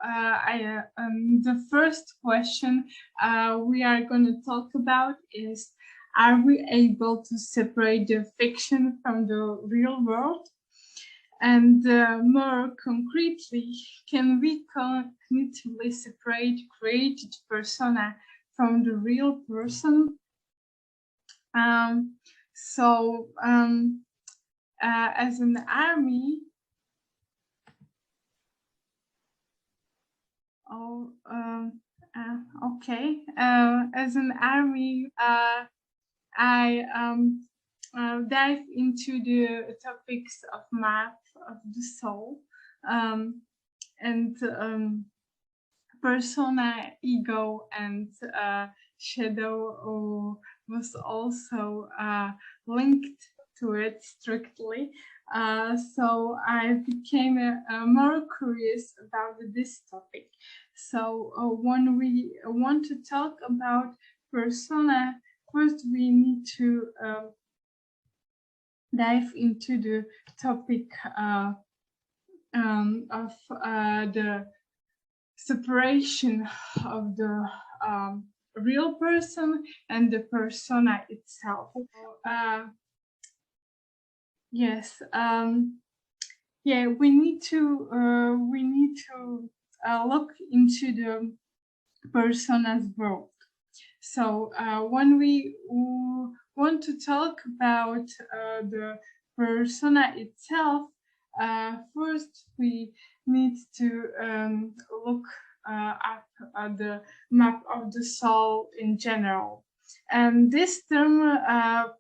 the first question we are going to talk about is, are we able to separate the fiction from the real world? And more concretely, can we cognitively separate created persona from the real person? As an army, as an army, I dive into the topics of map of the soul, and persona, ego, and shadow was also linked to it strictly. So I became more curious about this topic. So when we want to talk about persona, first we need to dive into the topic of the separation of the real person and the persona itself. We need to look into the persona's world. So when we want to talk about the persona itself, first we need to look up at the map of the soul in general. And this term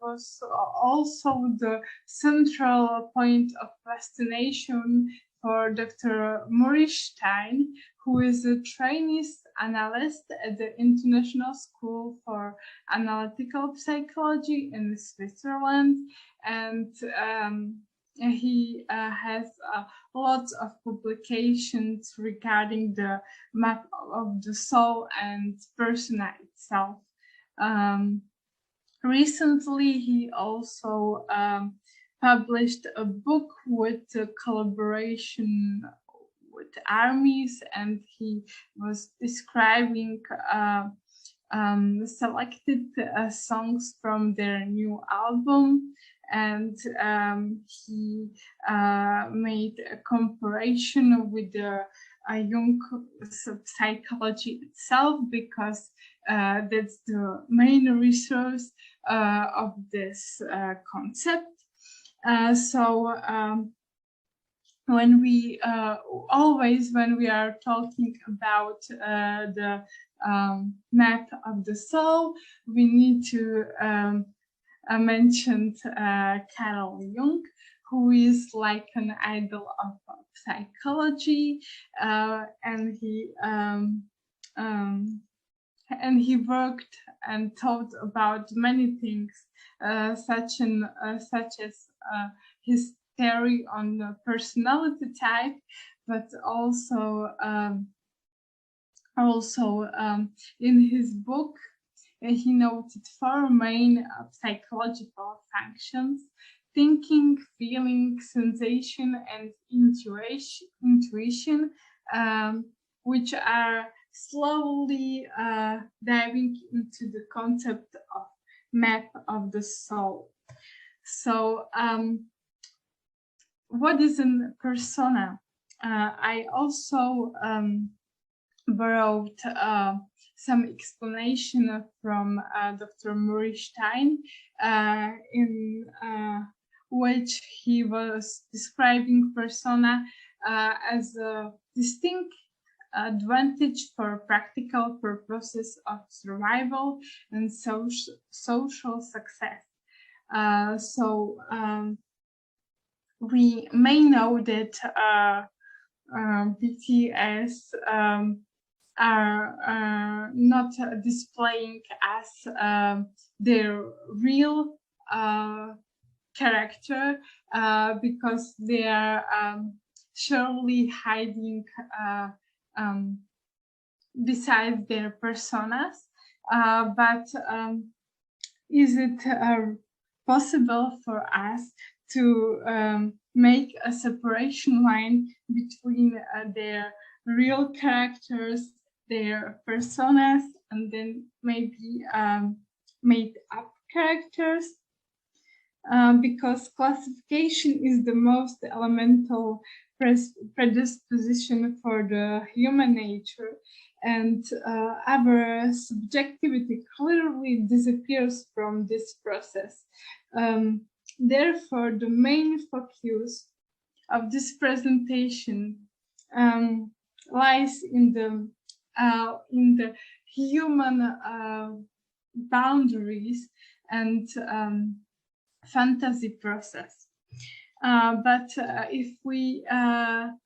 was also the central point of fascination for Dr. Maurice Stein, who is a trainee analyst at the International School for Analytical Psychology in Switzerland, and he has lots of publications regarding the map of the soul and persona itself. Recently, he also published a book with a collaboration with armies, and he was describing selected songs from their new album, and he made a comparison with the Jung psychology itself, because that's the main resource of this concept. When we are talking about the map of the soul, we need to mention Carl Jung, who is like an idol of psychology, and he worked and thought about many things, such as his theory on the personality type, but also in his book he noted 4 main psychological functions: thinking, feeling, sensation, and intuition, which are slowly diving into the concept of map of the soul. So what is a persona? I also borrowed some explanation from Dr. Maurice Stein, in which he was describing persona as a distinct advantage for practical purposes of survival and social success. We may know that BTS are not displaying as their real character, because they are surely hiding besides their personas. But is it possible for us to make a separation line between their real characters, their personas, and then maybe made up characters. Because classification is the most elemental predisposition for the human nature, and our subjectivity clearly disappears from this process. Therefore, the main focus of this presentation lies in the human boundaries and fantasy process. But if we are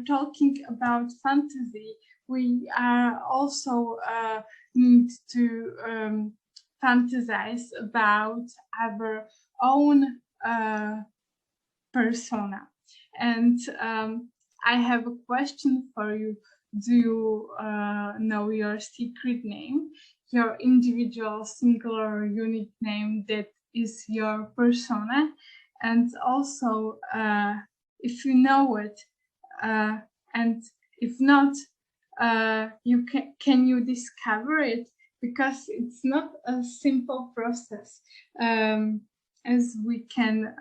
talking about fantasy, we are also need to fantasize about our own persona. And I have a question for you. Do you know your secret name, your individual, singular, unique name that is your persona? And also, if you know it, and if not, you can you discover it? Because it's not a simple process, as we can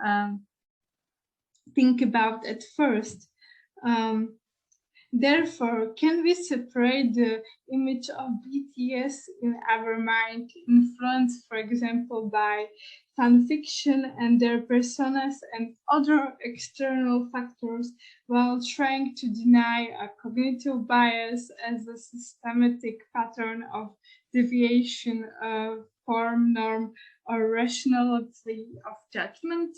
think about at first. Therefore, can we separate the image of BTS in our mind, influenced, for example, by fanfiction and their personas and other external factors, while trying to deny a cognitive bias as a systematic pattern of deviation of form, norm, or rationality of judgment?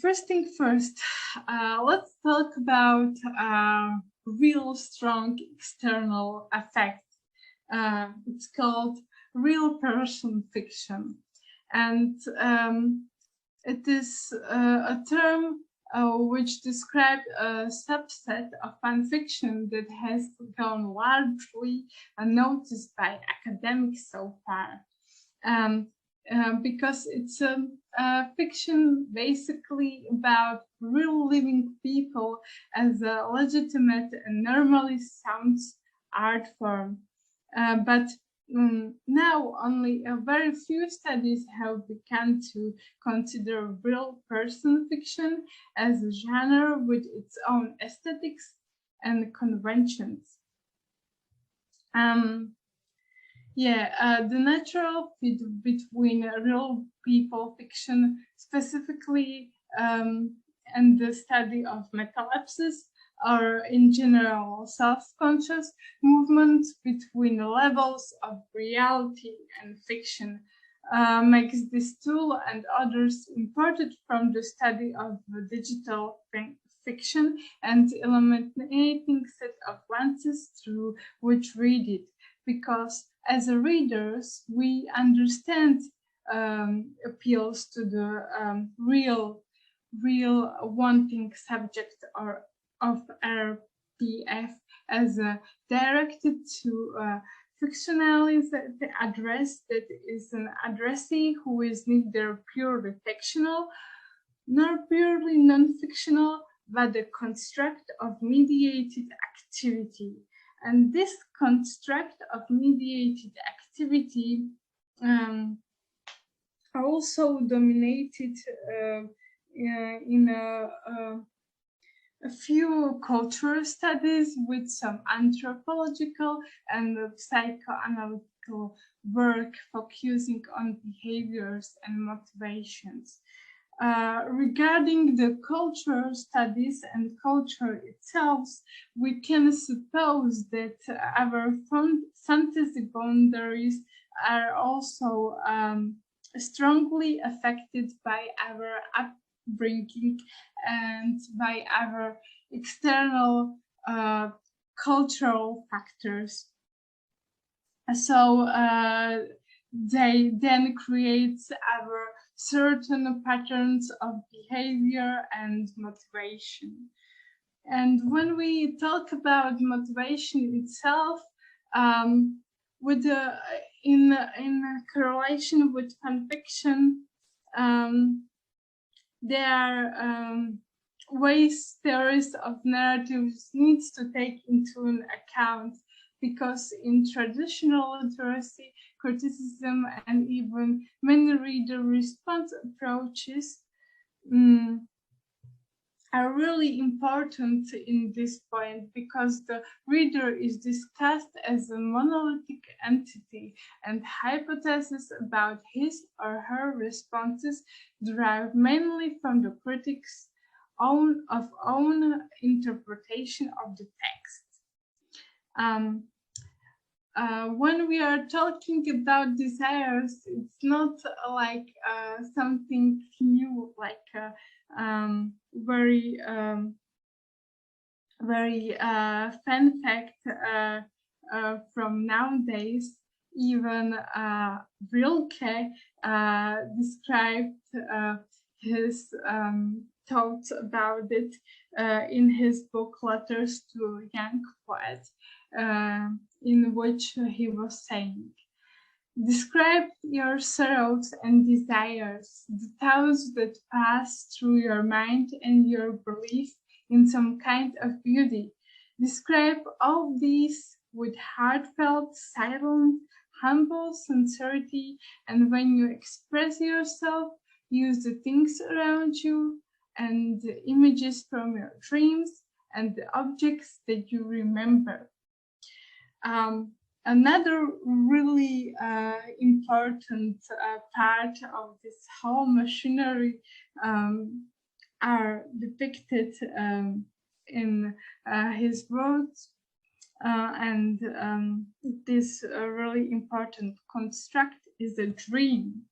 First thing first, let's talk about real strong external effect. It's called real person fiction, and it is a term which describes a subset of fanfiction that has gone largely unnoticed by academics so far. Because it's a fiction basically about real living people as a legitimate and normally sound art form. But now only a very few studies have begun to consider real person fiction as a genre with its own aesthetics and conventions. The natural fit between real people fiction, specifically, and the study of metalepsis, or in general self-conscious movement between the levels of reality and fiction, makes this tool and others imported from the study of digital fiction and illuminating set of lenses through which read it, because as a readers, we understand appeals to the real wanting subject or of RPF as directed to fictionalize the address that is an addressee who is neither purely fictional nor purely non-fictional, but the construct of mediated activity. And this construct of mediated activity also dominated in a few cultural studies with some anthropological and psychoanalytical work focusing on behaviors and motivations. Regarding the cultural studies and culture itself, we can suppose that our fantasy boundaries are also strongly affected by our upbringing and by our external cultural factors. So they then create our certain patterns of behavior and motivation. And when we talk about motivation itself, with in correlation with fanfiction, they are ways theories of narratives needs to take into an account, because in traditional literacy, criticism, and even many reader response approaches are really important in this point, because the reader is discussed as a monolithic entity, and hypotheses about his or her responses derive mainly from the critic's own interpretation of the text. When we are talking about desires, it's not like something new, like very fan fact from nowadays. Even Rilke described his thoughts about it in his book Letters to a Young Poet, in which he was saying, "Describe your sorrows and desires, the thoughts that pass through your mind and your belief in some kind of beauty. Describe all these with heartfelt, silent, humble sincerity, and when you express yourself, use the things around you and the images from your dreams and the objects that you remember." Another really important part of this whole machinery are depicted in his words, and this really important construct is a dream.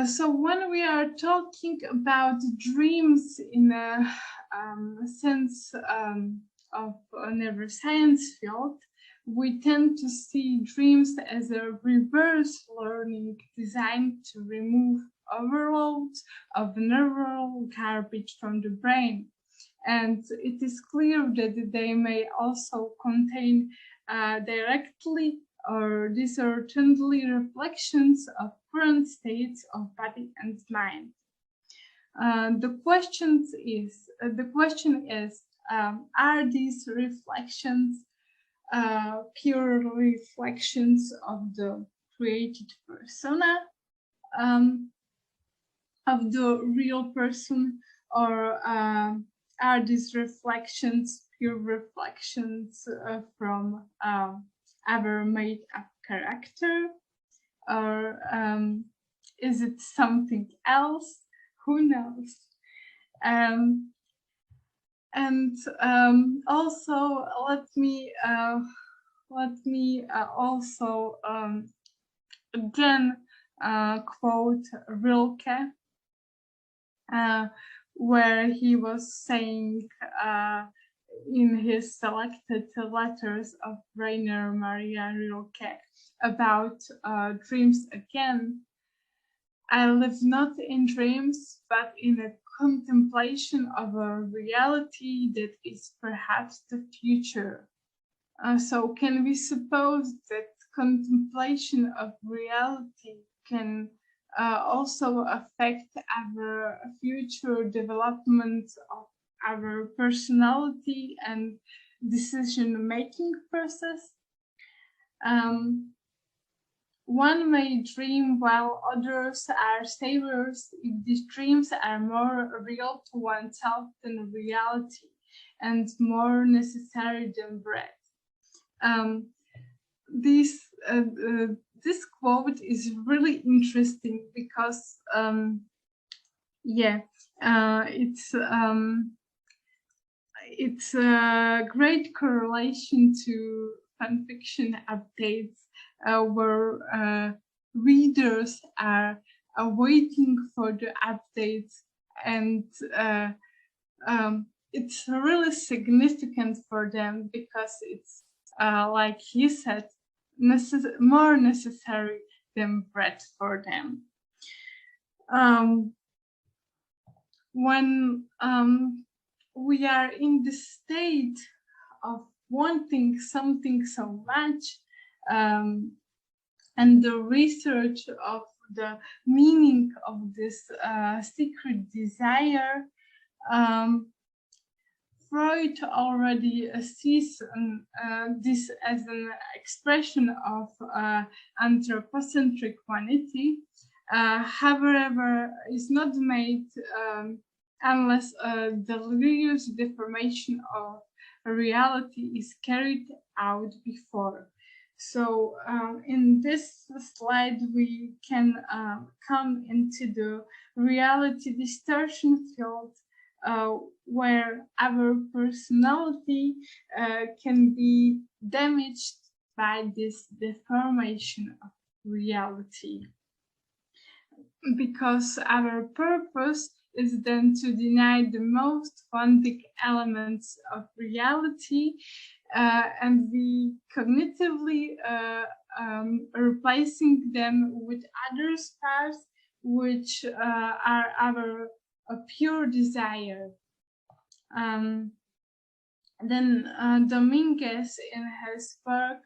So when we are talking about dreams in a sense of a neuroscience field, we tend to see dreams as a reverse learning designed to remove overloads of neural garbage from the brain. And it is clear that they may also contain directly or distortedly reflections of current states of body and mind. The question is, are these reflections pure reflections of the created persona of the real person, or are these reflections pure reflections from our made-up character, or is it something else? Who knows? And also let me also again quote Rilke, where he was saying in his selected letters of Rainer Maria Rilke about dreams again. "I live not in dreams, but in a contemplation of a reality that is perhaps the future." So can we suppose that contemplation of reality can also affect our future development of our personality and decision-making process? One may dream while others are savers if these dreams are more real to oneself than reality and more necessary than bread. This quote is really interesting because, it's a great correlation to fanfiction updates, where readers are waiting for the updates, and it's really significant for them because it's, like he said, more necessary than bread for them. When we are in the state of wanting something so much, and the research of the meaning of this secret desire Freud already sees this as an expression of anthropocentric vanity. However, is not made unless a delirious deformation of reality is carried out before. So in this slide, we can come into the reality distortion field, where our personality can be damaged by this deformation of reality. Because our purpose is then to deny the most foundic elements of reality, and we cognitively replacing them with other parts which are our pure desire. Then Dominguez in his work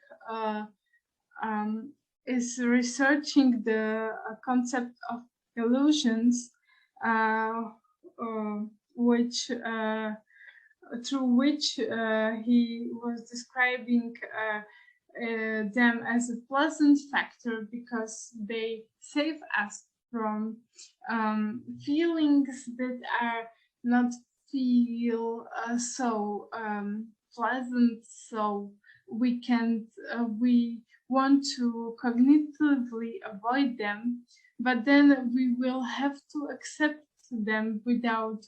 is researching the concept of illusions, which through which he was describing them as a pleasant factor because they save us from feelings that are not feel so pleasant, so we want to cognitively avoid them, but then we will have to accept them without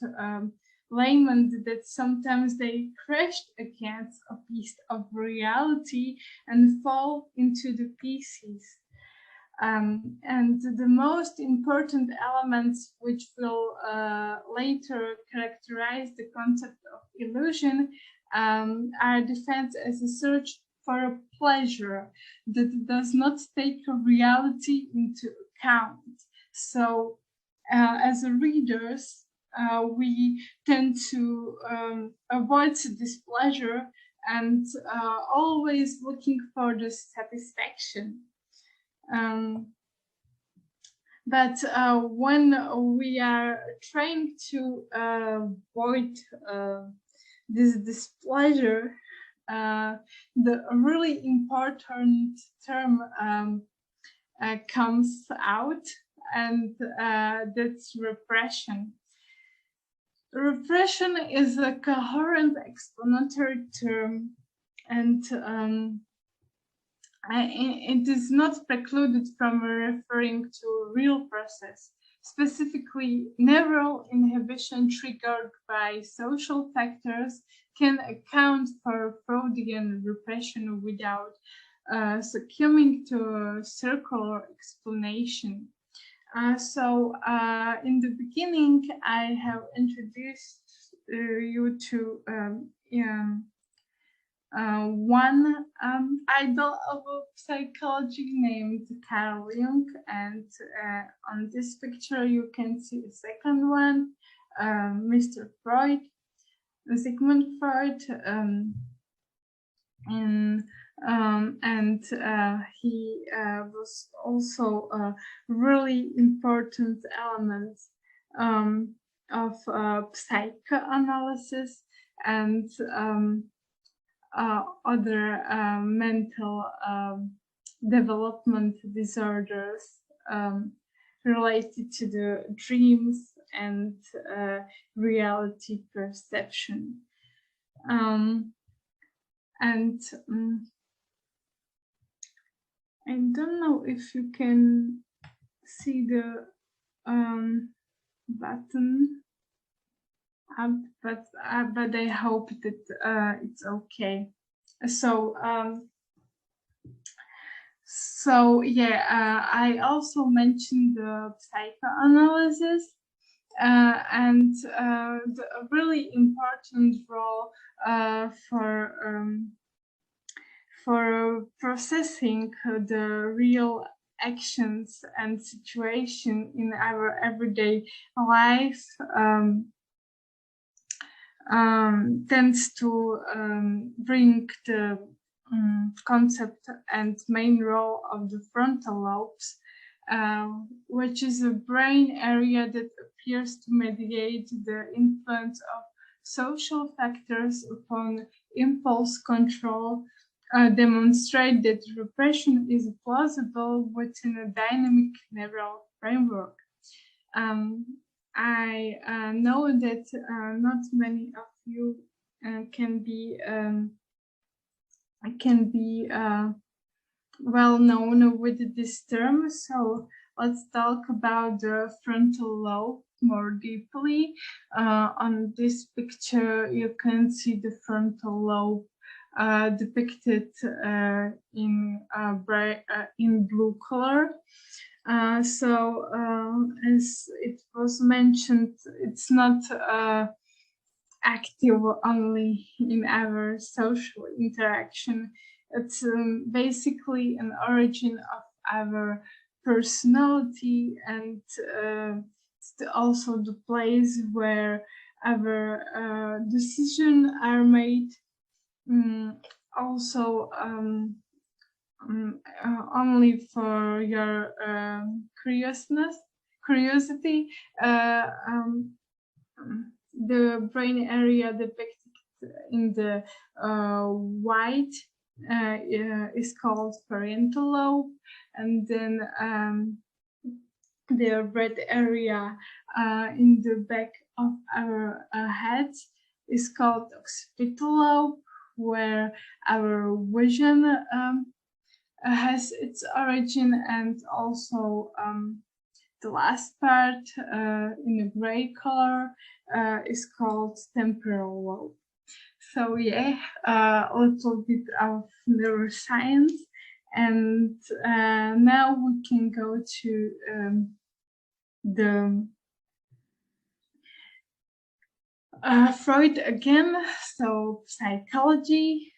lament that sometimes they crashed against a piece of reality and fall into the pieces. And the most important elements which will later characterize the concept of illusion are defined as a search for a pleasure that does not take reality into account. So as readers, we tend to avoid this pleasure and always looking for the satisfaction. But when we are trying to avoid this displeasure, the really important term comes out, and that's repression. Repression is a coherent explanatory term, and it is not precluded from referring to a real process, specifically neural inhibition triggered by social factors can account for Freudian repression without succumbing to a circular explanation. So in the beginning, I have introduced you to one idol of psychology named Carl Jung, and on this picture you can see a second one, Mr. Freud, Sigmund Freud, and he was also a really important element of psychoanalysis and other mental development disorders related to the dreams and reality perception. And I don't know if you can see the button up, but I hope that it's okay. So yeah, I also mentioned the psychoanalysis and the really important role for processing the real actions and situation in our everyday life tends to bring the concept and main role of the frontal lobes, which is a brain area that appears to mediate the influence of social factors upon impulse control, demonstrate that repression is plausible within a dynamic neural framework. I know that not many of you can be well known with this term, so let's talk about the frontal lobe more deeply. On this picture, you can see the frontal lobe depicted in blue color. So as it was mentioned, it's not active only in our social interaction. It's basically an origin of our personality, and it's also the place where our decisions are made. Also, only for your curiosity, the brain area depicted in the white is called parietal lobe, and then the red area in the back of our head is called occipital lobe, where our vision has its origin, and also the last part in a gray color is called temporal lobe. So yeah, a little bit of neuroscience, and now we can go to the Freud again, so psychology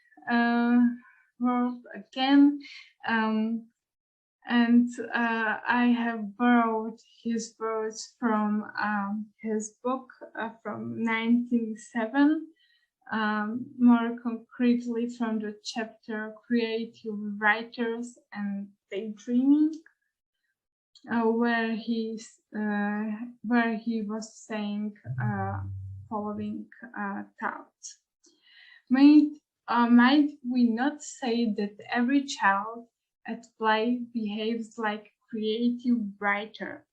world again, and I have borrowed his words from his book from 1907, more concretely from the chapter Creative Writers and Daydreaming, where he was saying following thoughts. Might we not say that every child at play behaves like a creative writer,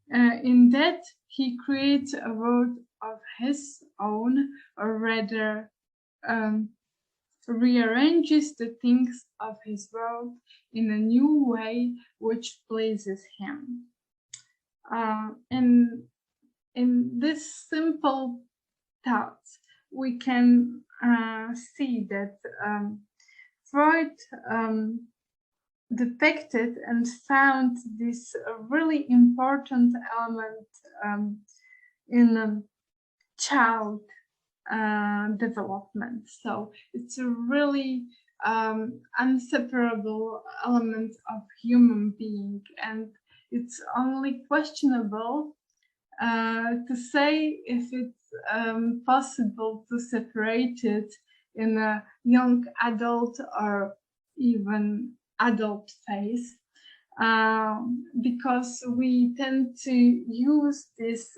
in that he creates a world of his own, or rather rearranges the things of his world in a new way which pleases him. And in this simple thoughts, we can see that Freud depicted and found this really important element in child development. So it's a really inseparable element of human being, and it's only questionable to say if it's possible to separate it in a young adult or even adult phase, because we tend to use this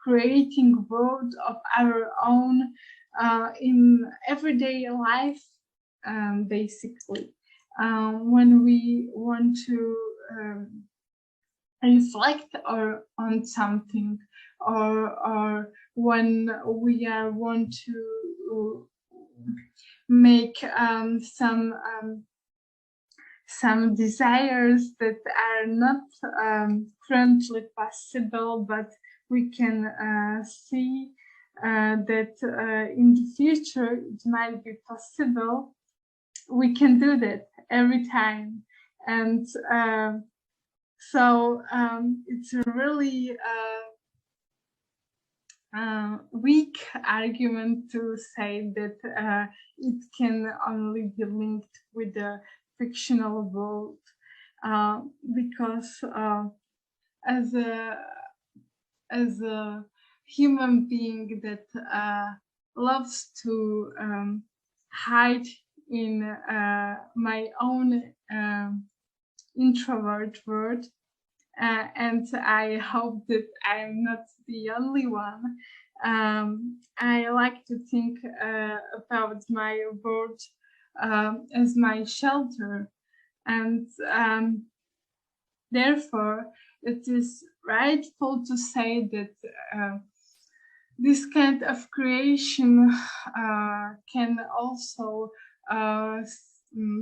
creating world of our own in everyday life, basically. When we want to reflect on something, or when we want to make some desires that are not currently possible, but we can see that in the future it might be possible. We can do that every time, and so it's a really weak argument to say that it can only be linked with the fictional world, because as a human being that loves to hide in my own introvert word, and I hope that I'm not the only one. I like to think about my world as my shelter, and therefore it is rightful to say that this kind of creation can also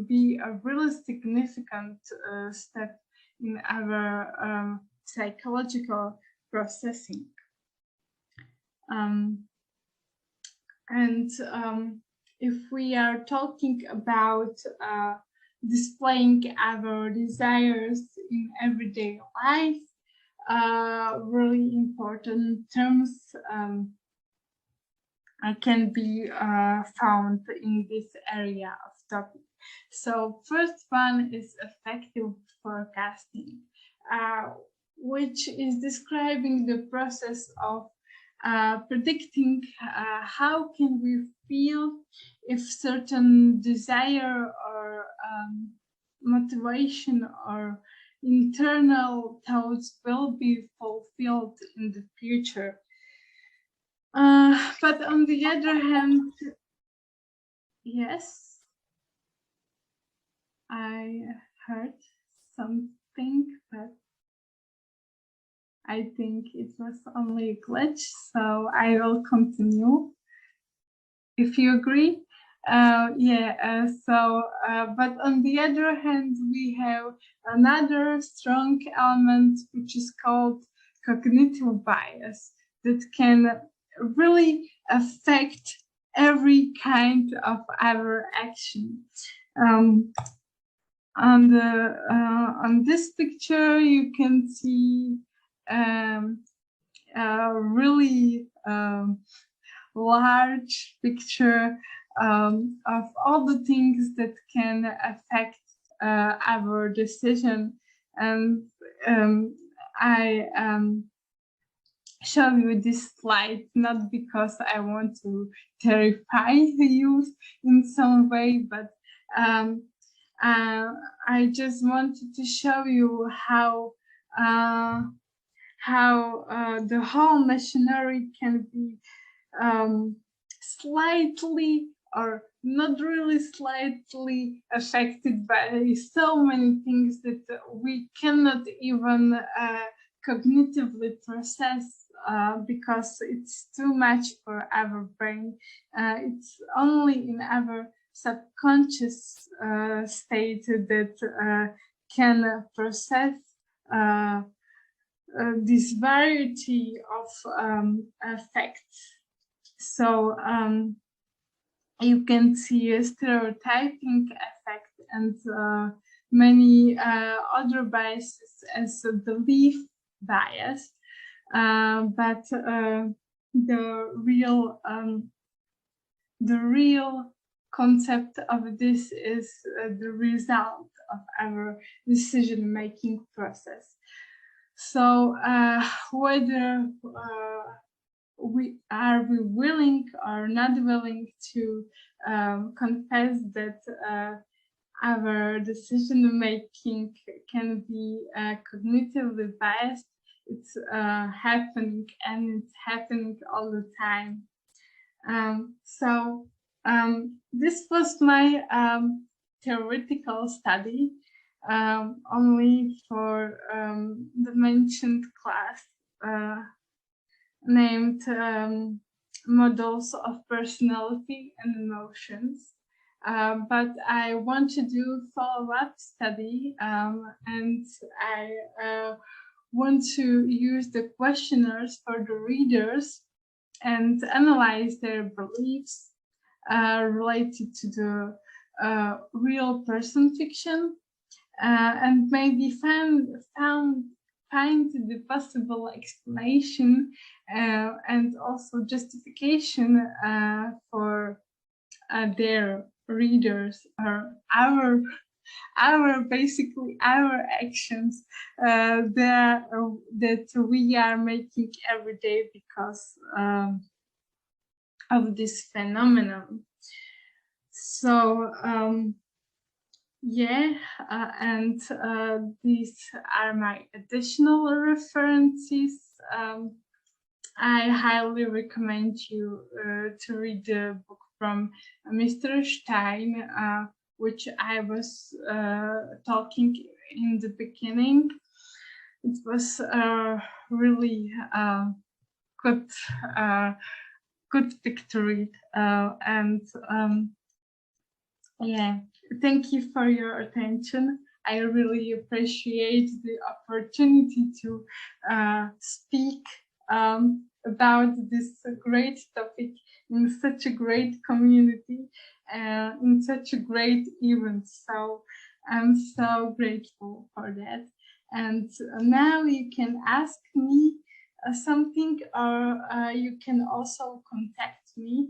be a really significant step in our psychological processing. If we are talking about displaying our desires in everyday life, really important terms can be found in this area of topic. So first one is effective forecasting, which is describing the process of predicting how can we feel if certain desire or motivation or internal thoughts will be fulfilled in the future. But on the other hand, yes, I heard something, but I think it was only a glitch, so I will continue if you agree. But on the other hand, we have another strong element which is called cognitive bias that can really affect every kind of our action. On this picture, you can see a really large picture of all the things that can affect our decision, and I show you this slide not because I want to terrify you in some way, but I just wanted to show you how the whole machinery can be slightly or not really slightly affected by so many things that we cannot even cognitively process because it's too much for our brain. It's only in our subconscious state that can process this variety of effects. So you can see a stereotyping effect and many other biases as a belief bias, but the real concept of this is the result of our decision-making process. So whether we willing or not willing to confess that our decision making can be cognitively biased, it's happening, and it's happening all the time. This was my theoretical study only for the mentioned class named Models of Personality and Emotions. But I want to do follow-up study, and I want to use the questionnaires for the readers and analyze their beliefs related to the real person fiction, and maybe find the possible explanation and also justification for their readers or our actions that we are making every day because of this phenomenon. So Yeah, and these are my additional references. I highly recommend you to read the book from Mr. Stein, which I was talking in the beginning. It was really good, good victory, and yeah, thank you for your attention. I really appreciate the opportunity to speak about this great topic in such a great community, in such a great event. So I'm so grateful for that. And now you can ask me something, or you can also contact me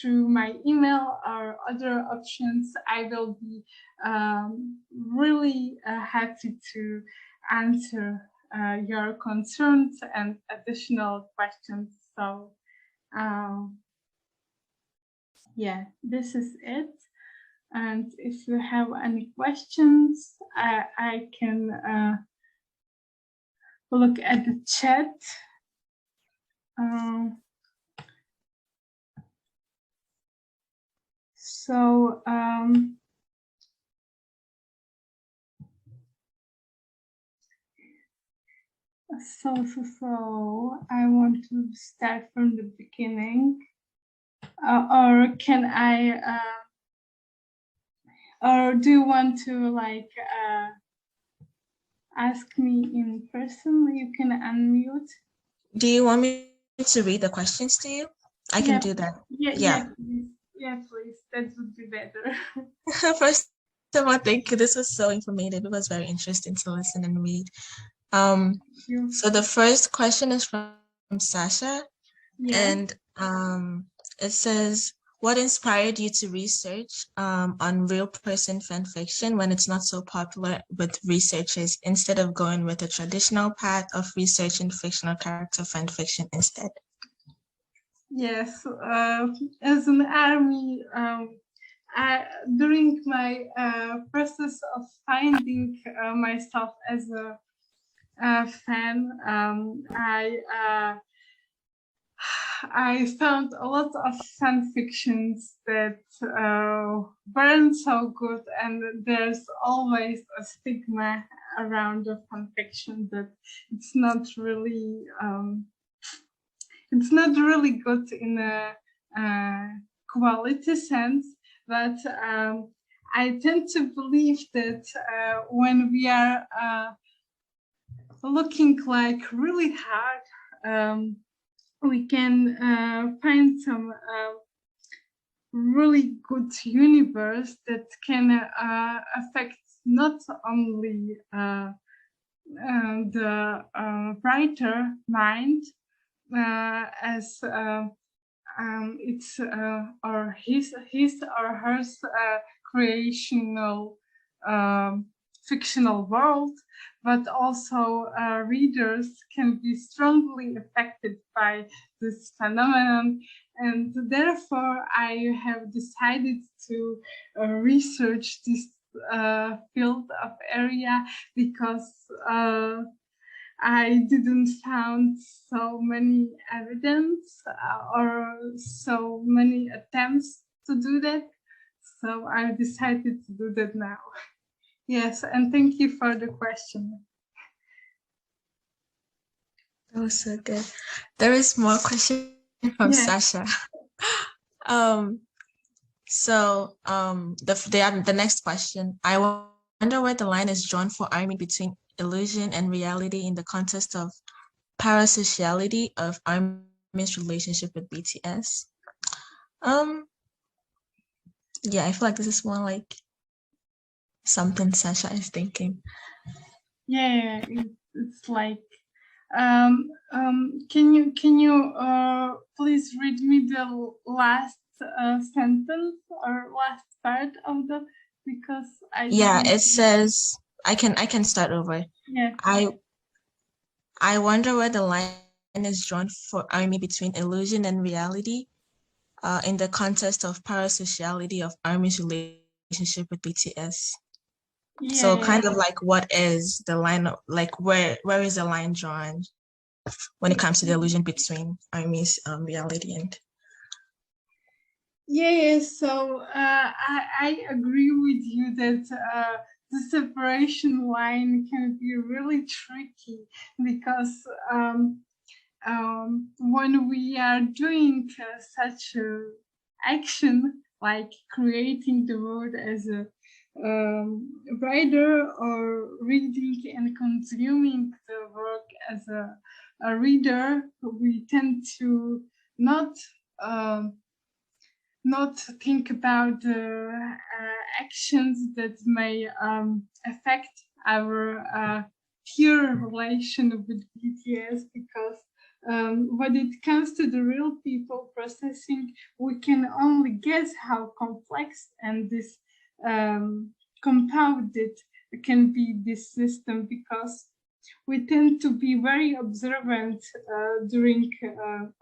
through my email or other options. I will be really happy to answer your concerns and additional questions. So yeah, this is it. And if you have any questions, I can look at the chat. So I want to start from the beginning, or can I? Or do you want to like ask me in person? You can unmute. Do you want me to read the questions to you? I can do that. Yeah, please. That would be better. First of all, thank you. This was so informative. It was very interesting to listen and read. So the first question is from Sasha, and it says, what inspired you to research on real person fan fiction when it's not so popular with researchers, instead of going with a traditional path of researching fictional character fan fiction instead? Yes, as an army, during my process of finding myself as a fan, I found a lot of fan fictions that weren't so good, and there's always a stigma around the fan fiction that it's not really good in a quality sense. But I tend to believe that when we are looking like really hard, we can find some really good universe that can affect not only the writer mind as it's or his or her creational fictional world, but also readers can be strongly affected by this phenomenon. And therefore, I have decided to research this field of area, because I didn't found so many evidence or so many attempts to do that. So I decided to do that now. Yes, and thank you for the question. That was so good. There is more question from Sasha. The next question, I wonder where the line is drawn for Army between illusion and reality in the context of parasociality of Army's relationship with BTS. Yeah, I feel like this is more like something Sasha is thinking. Yeah, it's like, can you please read me the last sentence or last part of the, because it says, I can start over. Yeah. I wonder where the line is drawn for Army between illusion and reality in the context of parasociality of Army's relationship relationship with BTS. Yeah. So kind of like, what is the line of, like, where is the line drawn when it comes to the illusion between army's reality and... Yeah, so I agree with you that the separation line can be really tricky, because when we are doing such action, like creating the world as a writer, or reading and consuming the work as a reader, we tend to not think about the actions that may affect our pure relation with BTS, because when it comes to the real people processing, we can only guess how complex and this compounded can be this system, because we tend to be very observant during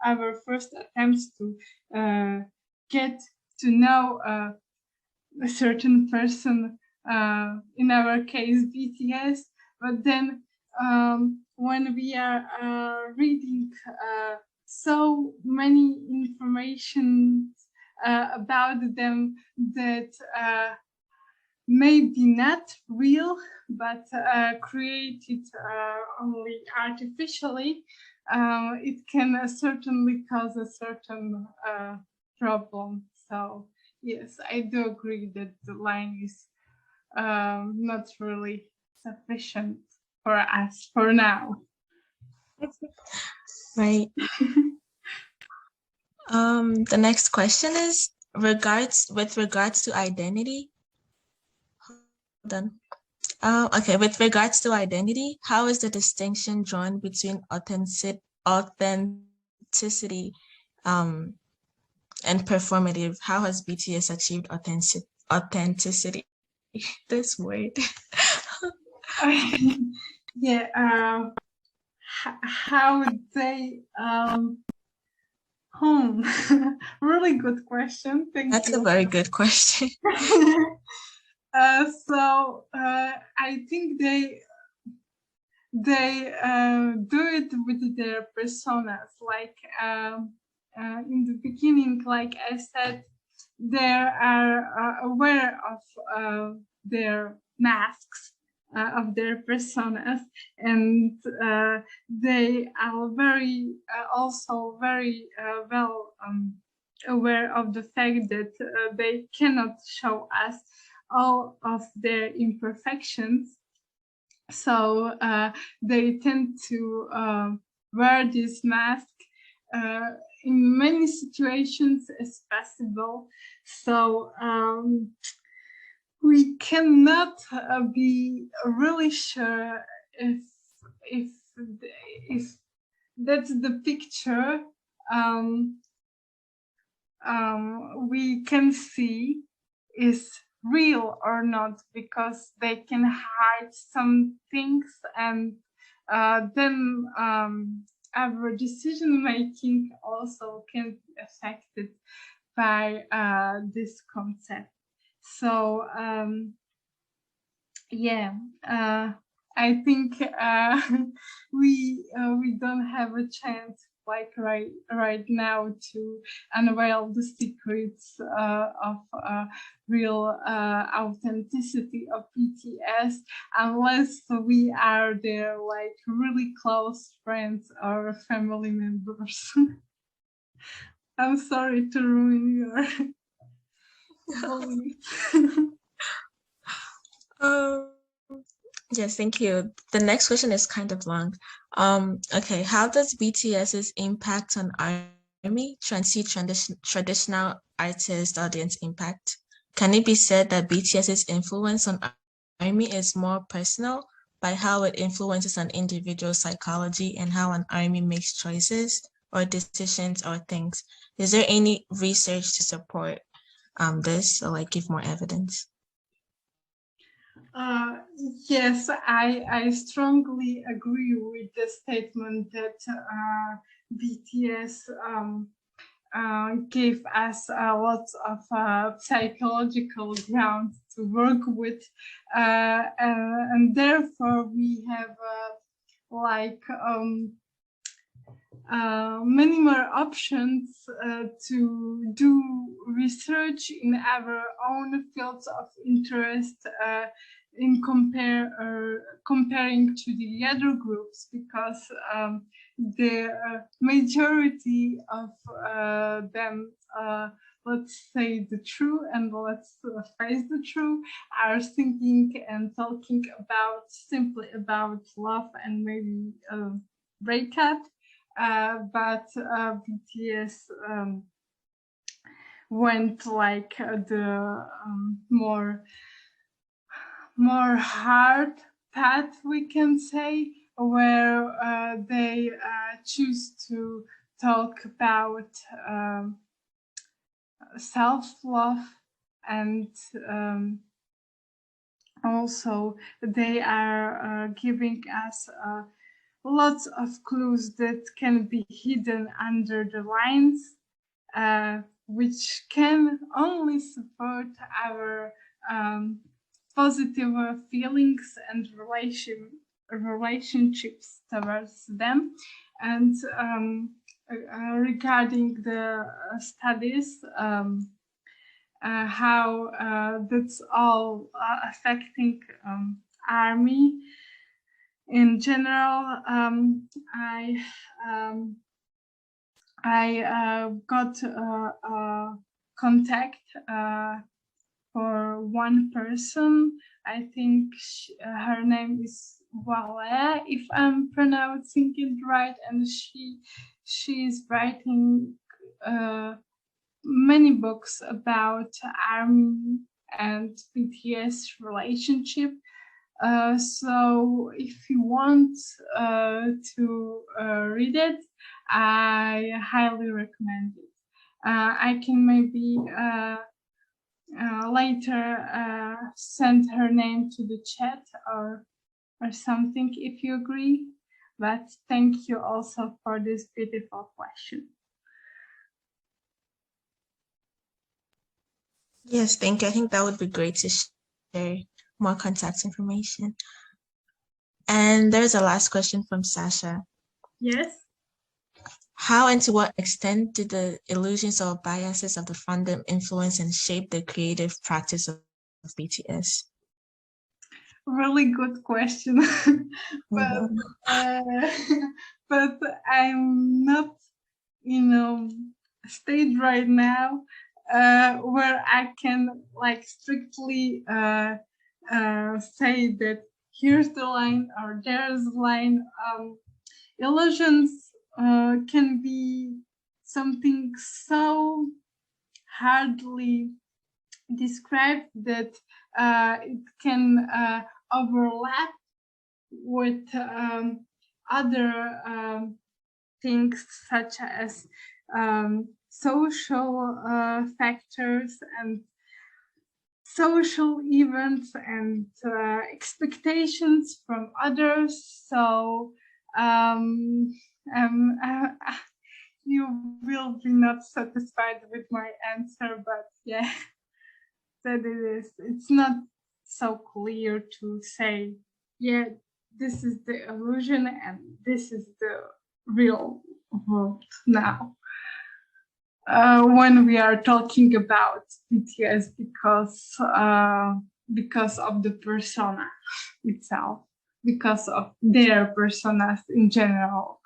our first attempts to get to know a certain person, in our case BTS, but then when we are reading so many information about them that may be not real, but created only artificially, it can certainly cause a certain problem. So yes, I do agree that the line is not really sufficient for us for now. Right. The next question is with regards to identity. Hold on. Okay, with regards to identity, how is the distinction drawn between authenticity and performative? How has BTS achieved authenticity? This word. Yeah. How they really good question. Thank That's you. a very good question. So I think they do it with their personas. Like in the beginning, like I said, they are aware of their masks, of their personas, and they are very also very well aware of the fact that they cannot show us all of their imperfections. So they tend to wear this mask in many situations as possible. So we cannot be really sure if that's the picture we can see is real or not, because they can hide some things, and then our decision making also can be affected by this concept. So yeah, I think we don't have a chance like right now to unveil the secrets of real authenticity of BTS, unless we are their like really close friends or family members. I'm sorry to ruin your Yes, thank you. The next question is kind of long. Okay, how does BTS's impact on army transcend traditional artist audience impact? Can it be said that BTS's influence on army is more personal by how it influences an individual's psychology and how an army makes choices or decisions or things? Is there any research to support this, or like give more evidence? Yes, I strongly agree with the statement that BTS gave us lots of psychological ground to work with, and therefore we have many more options to do research in our own fields of interest in comparing to the other groups, because the majority of them, let's say the true, and let's face the true, are thinking and talking about simply about love and maybe breakup. But BTS went like the more hard path, we can say, where they choose to talk about self-love, and also they are giving us lots of clues that can be hidden under the lines, which can only support our positive feelings and relationships towards them. And regarding the studies, how that's all affecting army in general, I got contact for one person. I think her name is Wale, if I'm pronouncing it right, and she's writing many books about army and BTS relationship. So if you want to read it, I highly recommend it. I can maybe later send her name to the chat or something if you agree. But thank you also for this beautiful question. Yes, thank you. I think that would be great to share more contact information. And there's a last question from Sasha. Yes. How and to what extent did the illusions or biases of the fandom influence and shape the creative practice of BTS? Really good question. But but I'm not, stage right now where I can like strictly say that here's the line or there's the line. Illusions can be something so hardly described that it can overlap with other things, such as social factors and social events and expectations from others. So you will be not satisfied with my answer, but yeah, that it is. It's not so clear to say, yeah, this is the illusion and this is the real world now. When we are talking about BTS, because of the persona itself, because of their personas in general.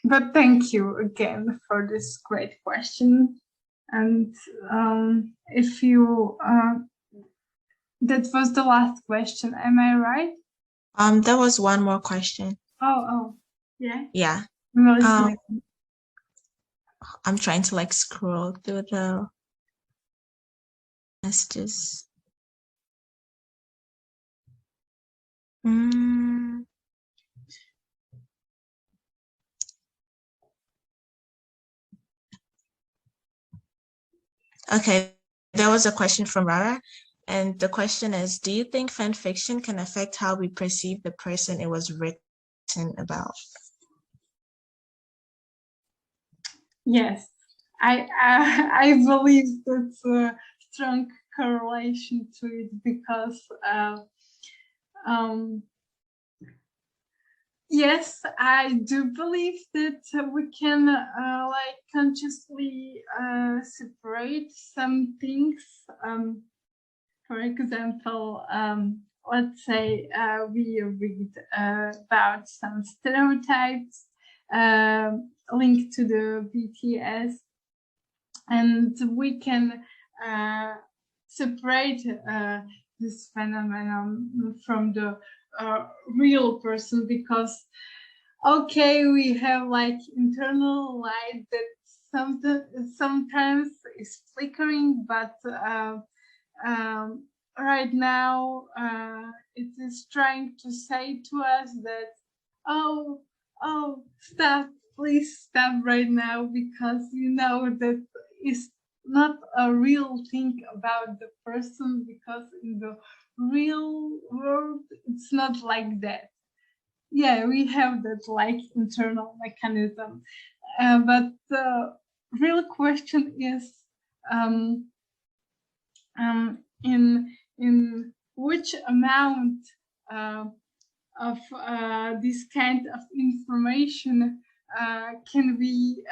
But thank you again for this great question. And if you, that was the last question, am I right? There was one more question. Oh, yeah? Yeah. I'm trying to like scroll through the messages. Okay, there was a question from Rara, and the question is, do you think fan fiction can affect how we perceive the person it was written about? Yes, I believe that's a strong correlation to it because yes, I do believe that we can like consciously separate some things. For example, let's say we read about some stereotypes linked to the BTS, and we can separate this phenomenon from the real person, because okay, we have like internal light that sometimes is flickering, but right now it is trying to say to us that oh stop, please stop right now, because you know that is not a real thing about the person, because in the real world it's not like that. Yeah, we have that like internal mechanism, but the real question is in which amount of this kind of information can we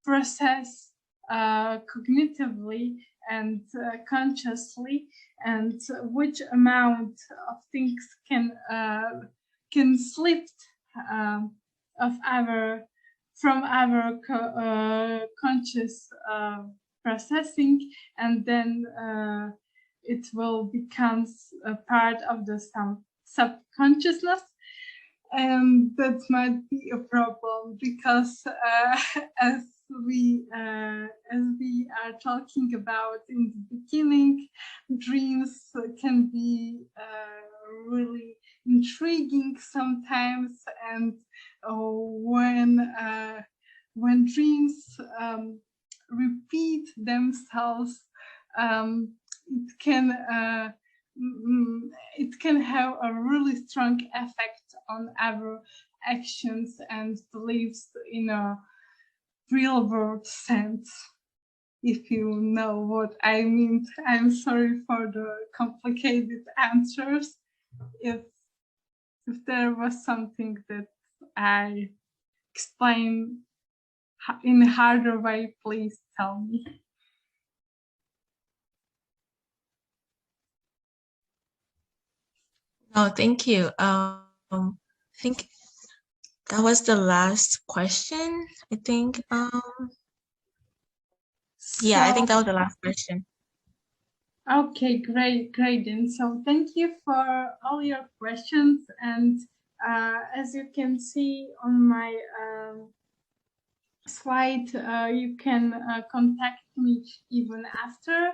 process cognitively and consciously, and which amount of things can slip of our from our conscious processing, and then it will become a part of the subconsciousness. And that might be a problem, because as we are talking about in the beginning, dreams can be really intriguing sometimes, and when dreams repeat themselves, it can have a really strong effect on our actions and beliefs in a real world sense, if you know what I mean. I'm sorry for the complicated answers. If there was something that I explained in a harder way, please tell me. No, thank you. I think that was the last question. I think. Yeah, I think that was the last question. Okay, great. Then, so thank you for all your questions, and as you can see on my slide, you can contact me even after.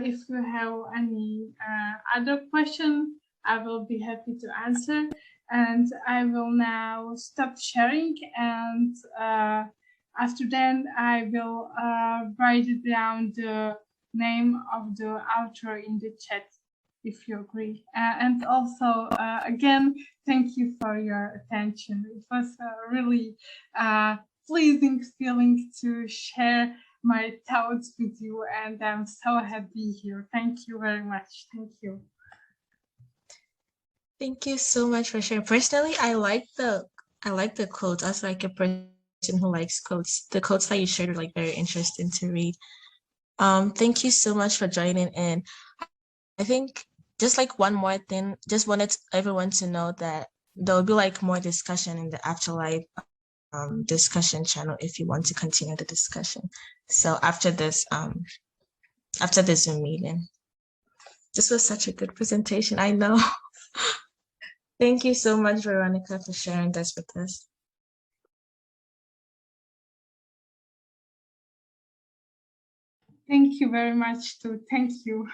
If you have any other question, I will be happy to answer. And I will now stop sharing, and after that I will write down the name of the author in the chat, if you agree. And also, again, thank you for your attention. It was a really pleasing feeling to share my thoughts with you, and I'm so happy here. Thank you very much. Thank you. Thank you so much for sharing. Personally, I like the quotes. As like a person who likes quotes, the quotes that you shared are like very interesting to read. Thank you so much for joining in. I think just like one more thing, just wanted everyone to know that there will be like more discussion in the afterlife discussion channel if you want to continue the discussion. So after this Zoom meeting. This was such a good presentation, I know. Thank you so much, Veronika, for sharing this with us. Thank you very much too. Thank you.